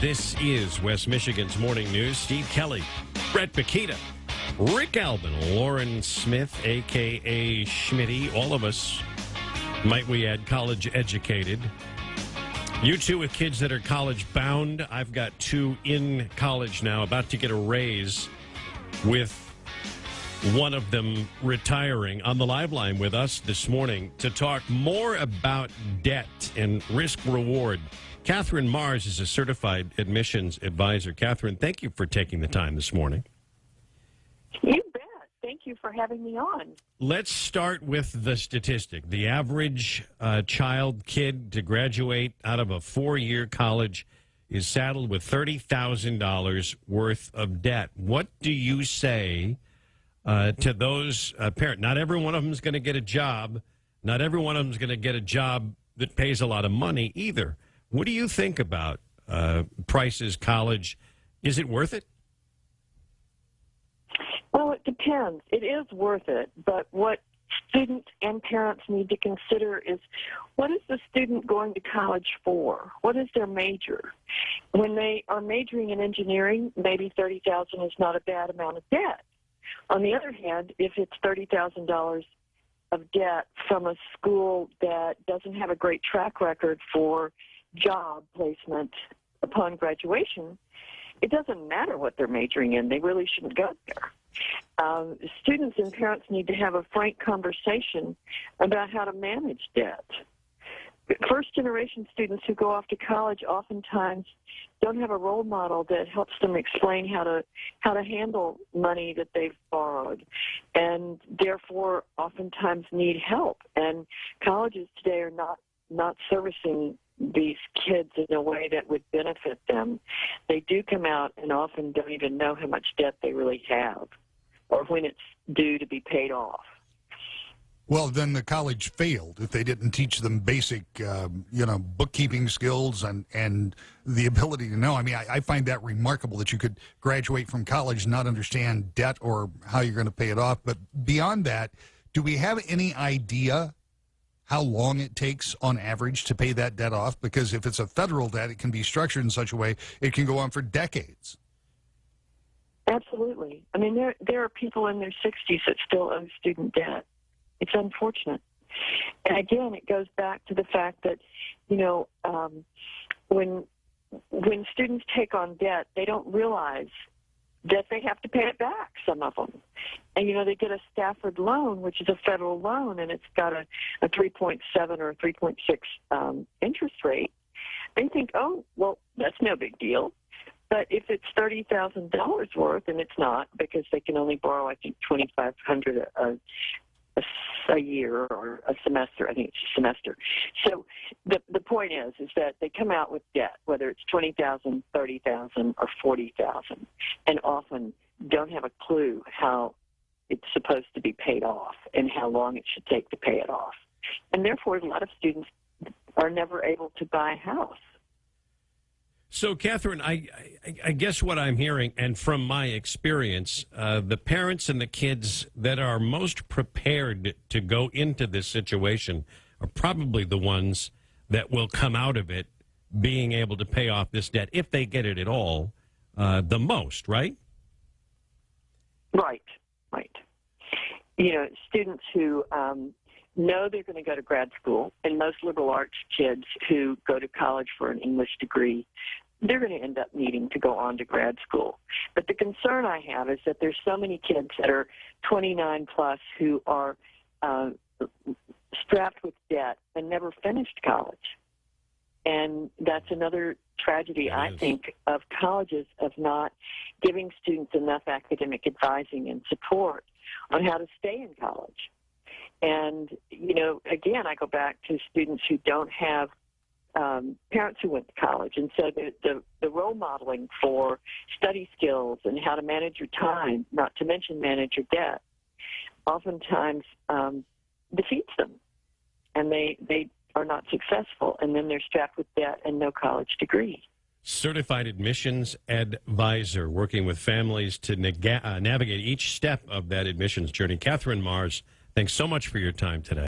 This is West Michigan's Morning News. Steve Kelly, Brett Bakita, Rick Albin, Lauren Smith, a.k.a. Schmitty, all of us, might we add, college educated. You two with kids that are college bound. I've got two in college now, about to get a raise, with one of them retiring. On the live line with us this morning to talk more about debt and risk reward, Catherine Mars is a certified admissions advisor. Catherine, thank you for taking the time this morning. You bet. Thank you for having me on. Let's start with the statistic. The average kid to graduate out of a four-year college is saddled with $30,000 worth of debt. What do you say to those parents? Not every one of them is going to get a job. Not every one of them is going to get a job that pays a lot of money either. What do you think about prices, college? Is it worth it? Well, it depends. It is worth it, but what students and parents need to consider is, what is the student going to college for? What is their major? When they are majoring in engineering, maybe $30,000 is not a bad amount of debt. On the other hand, if it's $30,000 of debt from a school that doesn't have a great track record for job placement upon graduation, it doesn't matter what they're majoring in. They really shouldn't go there. Students and parents need to have a frank conversation about how to manage debt. First-generation students who go off to college oftentimes don't have a role model that helps them explain how to handle money that they've borrowed, and therefore oftentimes need help. And colleges today are not servicing these kids in a way that would benefit them. They do come out and often don't even know how much debt they really have or when it's due to be paid off. Well, then the college failed if they didn't teach them basic, bookkeeping skills and the ability to know. I mean, I find that remarkable that you could graduate from college and not understand debt or how you're going to pay it off. But beyond that, do we have any idea how long it takes on average to pay that debt off? Because if it's a federal debt, it can be structured in such a way it can go on for decades. Absolutely. I mean, there are people in their 60s that still owe student debt. It's unfortunate. And again, it goes back to the fact that, when students take on debt, they don't realize that they have to pay it back, some of them. And, they get a Stafford loan, which is a federal loan, and it's got a 3.7 or 3.6 interest rate. They think, oh, well, that's no big deal. But if it's $30,000 worth, and it's not, because they can only borrow, I think, $2,500 a year or a semester. I think it's a semester. So the point is that they come out with debt, whether it's $20,000, $30,000, or $40,000, and often don't have a clue how it's supposed to be paid off and how long it should take to pay it off. And therefore, a lot of students are never able to buy a house. So, Catherine, I guess what I'm hearing, and from my experience, the parents and the kids that are most prepared to go into this situation are probably the ones that will come out of it being able to pay off this debt, if they get it at all, the most, right? Right. Students who know they're going to go to grad school, and most liberal arts kids who go to college for an English degree, they're going to end up needing to go on to grad school. But the concern I have is that there's so many kids that are 29 plus who are strapped with debt and never finished college. And that's another tragedy, I think, of colleges, of not giving students enough academic advising and support on how to stay in college. And, again, I go back to students who don't have parents who went to college. And so the role modeling for study skills and how to manage your time, not to mention manage your debt, oftentimes defeats them. And they are not successful. And then they're strapped with debt and no college degree. Certified admissions advisor, working with families to navigate each step of that admissions journey. Catherine Mars, thanks so much for your time today.